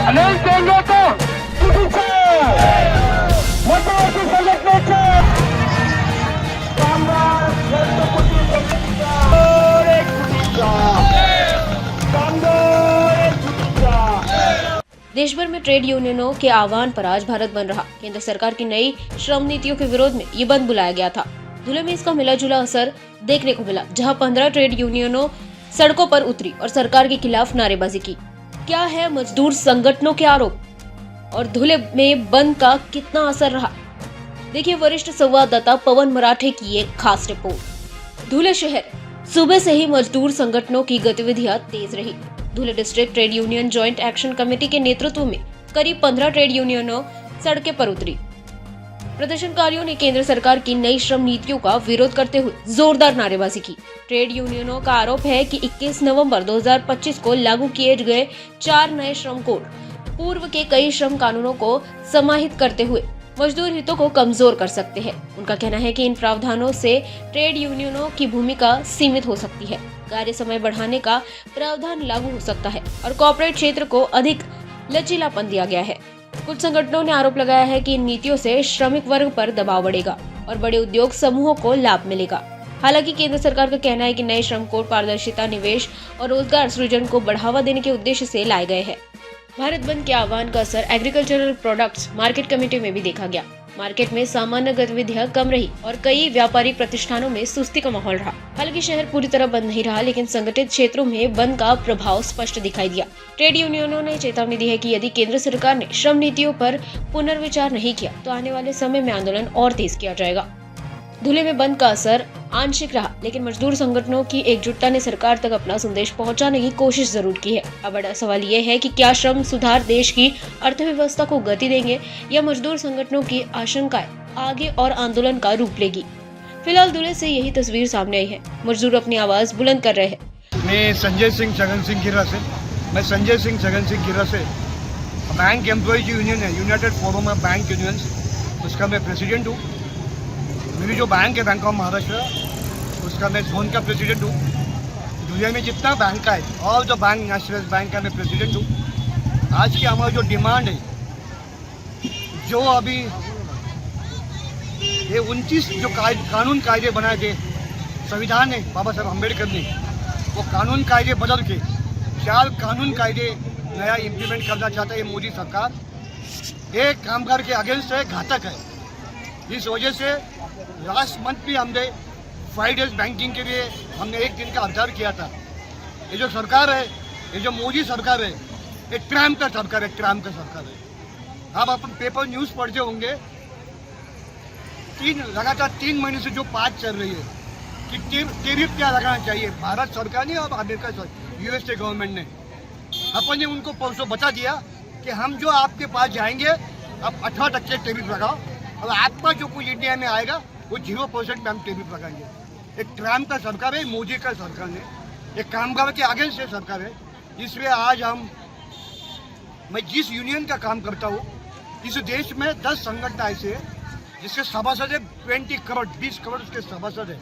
नहीं देंगे तो मतदाराची संघटनेच्या कामगार रक्तपुटी समितीचा एक कुटीचा कामगार एक कुटीचा। देश भर में ट्रेड यूनियनों के आह्वान पर आज भारत बंद रहा। केंद्र सरकार की नई श्रम नीतियों के विरोध में ये बंद बुलाया गया था। धुले में इसका मिला जुला असर देखने को मिला, जहां 15 ट्रेड यूनियनों सड़कों पर उतरी और सरकार के खिलाफ नारेबाजी की। क्या है मजदूर संगठनों के आरोप और धुले में बंद का कितना असर रहा, देखिए वरिष्ठ संवाददाता पवन मराठे की एक खास रिपोर्ट। धुले शहर सुबह से ही मजदूर संगठनों की गतिविधियां तेज रही। Dhule district trade union joint action committee के नेतृत्व में करीब 15 ट्रेड यूनियनों सड़कें पर उतरी। प्रदर्शनकारियों ने केंद्र सरकार की नई श्रम नीतियों का विरोध करते हुए जोरदार नारेबाजी की। ट्रेड यूनियनों का आरोप है कि 21 नवंबर 2025 को लागू किए गए 4 नए श्रम कोड पूर्व के कई श्रम कानूनों को समाहित करते हुए मजदूर हितों को कमजोर कर सकते हैं। उनका कहना है कि इन प्रावधानों से ट्रेड यूनियनों की भूमिका सीमित हो सकती है, कार्य समय बढ़ाने का प्रावधान लागू हो सकता है और कॉर्पोरेट क्षेत्र को अधिक लचीलापन दिया गया है। कुछ संगठनों ने आरोप लगाया है कि इन नीतियों से श्रमिक वर्ग पर दबाव बढ़ेगा और बड़े उद्योग समूहों को लाभ मिलेगा। हालांकि केंद्र सरकार का कहना है कि नए श्रम कोड पारदर्शिता, निवेश और रोजगार सृजन को बढ़ावा देने के उद्देश्य से लाए गए हैं। भारत बंद के आह्वान का असर एग्रीकल्चरल प्रोडक्ट्स मार्केट कमेटी में भी देखा गया। मार्केट में सामान्य गतिविधियां कम रही और कई व्यापारिक प्रतिष्ठानों में सुस्ती का माहौल रहा। हालांकि शहर पूरी तरह बंद नहीं रहा, लेकिन संगठित क्षेत्रों में बंद का प्रभाव स्पष्ट दिखाई दिया। ट्रेड यूनियनों ने चेतावनी दी है कि यदि केंद्र सरकार ने श्रम नीतियों पर पुनर्विचार नहीं किया तो आने वाले समय में आंदोलन और तेज किया जाएगा। धुले में बंद का असर आंशिक रहा, लेकिन मजदूर संगठनों की एकजुटता ने सरकार तक अपना संदेश पहुंचाने की कोशिश जरूर की है। अब बड़ा सवाल ये है कि क्या श्रम सुधार देश की अर्थव्यवस्था को गति देंगे या मजदूर संगठनों की आशंकाएं आगे और आंदोलन का रूप लेगी। फिलहाल धुले से यही तस्वीर सामने आई है। मजदूर अपनी आवाज बुलंद कर रहे हैं। मैं संजय सिंह छगन सिंह गिरा से बैंक एम्प्लॉयज यूनियन है, United forum of bank unions, उसका मैं प्रेसिडेंट हूँ। मेरी जो बैंक है बैंक ऑफ महाराष्ट्र, उसका मैं जोन का प्रेसिडेंट हूँ। दुनिया में जितना बैंक है all the bank national bank का मैं प्रेसिडेंट हूँ। आज की हमारी जो डिमांड है, जो अभी ये 29 जो कानून कायदे बनाए थे संविधान ने बाबा साहब अम्बेडकर ने, वो कानून कायदे बदल के 4 कानून कायदे नया इम्प्लीमेंट करना चाहता है ये मोदी सरकार। ये कामगार के अगेंस्ट है, घातक है। इस वजह से लास्ट मंथ भी हमने 5 डेज बैंकिंग के लिए हमने 1 दिन का हड़ताल किया था। ये जो सरकार है, ये जो मोदी सरकार है, ये ट्रैम का सरकार है। आप अपन पेपर न्यूज़ पढ़ते होंगे, लगातार 3 महीने से जो बात चल रही है कि टेरिफ क्या लगाना चाहिए, भारत सरकार ने और अमेरिका यूएसए गवर्नमेंट ने, अपन ने उनको परसों बता दिया कि हम जो आपके पास जाएंगे आप 18% टेरिफ लगाओ और आपका जो कुछ इंडिया में आएगा वो 0% में हम टेरिफ लगाएंगे। एक ट्रम्प का सरकार है, मोदी का सरकार है, एक कामगार के अगेंस्ट से सरकार है। इसलिए आज मैं जिस यूनियन का काम करता हूँ, इस देश में 10 संगठन ऐसे है जिसके सभासद है 20 करोड़ उसके सभासद है।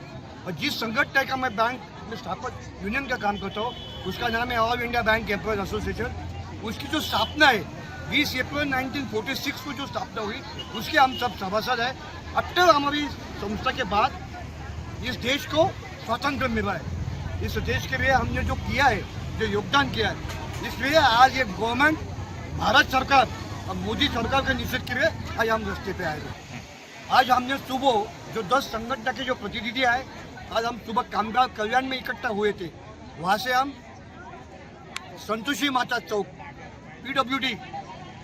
और जिस संगठन का मैं बैंक में स्थापक यूनियन का काम करता हूँ, उसका नाम है all India bank employees association. उसकी जो स्थापना है 20 अप्रैल 1946 को जो स्थापना हुई, उसके हम सब सभासद है। अब तक हमारी संस्था के बाद इस देश को स्वतंत्र मिला है। इस देश के लिए हमने जो किया है, जो योगदान किया है, इसलिए आज ये गवर्नमेंट, भारत सरकार और मोदी सरकार के निषेध के लिए आज हम रास्ते पे आए हैं। आज हमने सुबह जो 10 संगठन के जो प्रतिनिधि आए, आज हम सुबह कामगार कल्याण में इकट्ठा हुए थे। वहाँ से हम संतोषी माता चौक, PWD,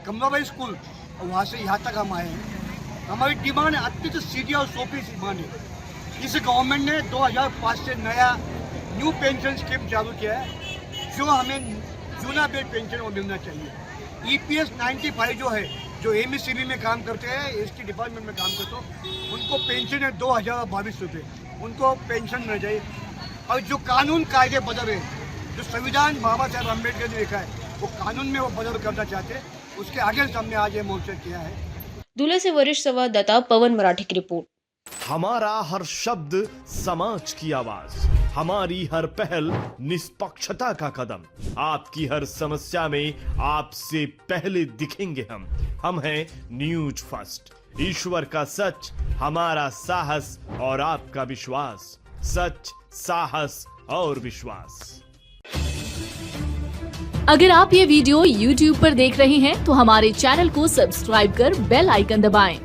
कमलाबाई स्कूल, और वहाँ से यहाँ तक हम आए हैं। हमारी डिमांड अत्यंत सीधी और सोपी डिमांड है। इस गवर्नमेंट ने 2005 से नया न्यू पेंशन स्कीम चालू किया है, जो हमें जूना बेड पेंशन वो मिलना चाहिए। EPS 95 जो है, जो MECB में काम करते हैं, ST डिपार्टमेंट में काम करते हो, उनको पेंशन है 2022 रुपये, उनको पेंशन मिल जाए। और जो कानून कायदे बदल रहे, जो संविधान बाबा साहब अम्बेडकर ने लिखा है, वो कानून में वो बदल करना चाहते हैं, उसके आगे हमने आज ये मोर्चा किया है। धुले से वरिष्ठ संवाददाता पवन मराठे की रिपोर्ट। हमारा हर शब्द समाज की आवाज, हमारी हर पहल निष्पक्षता का कदम। आपकी हर समस्या में आपसे पहले दिखेंगे हम हैं न्यूज फर्स्ट। ईश्वर का सच, हमारा साहस और आपका विश्वास। सच, साहस और विश्वास। अगर आप ये वीडियो YouTube पर देख रहे हैं तो हमारे चैनल को सब्सक्राइब कर बेल आइकन दबाएं।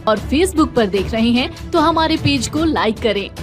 और Facebook पर देख रहे हैं तो हमारे पेज को लाइक करें।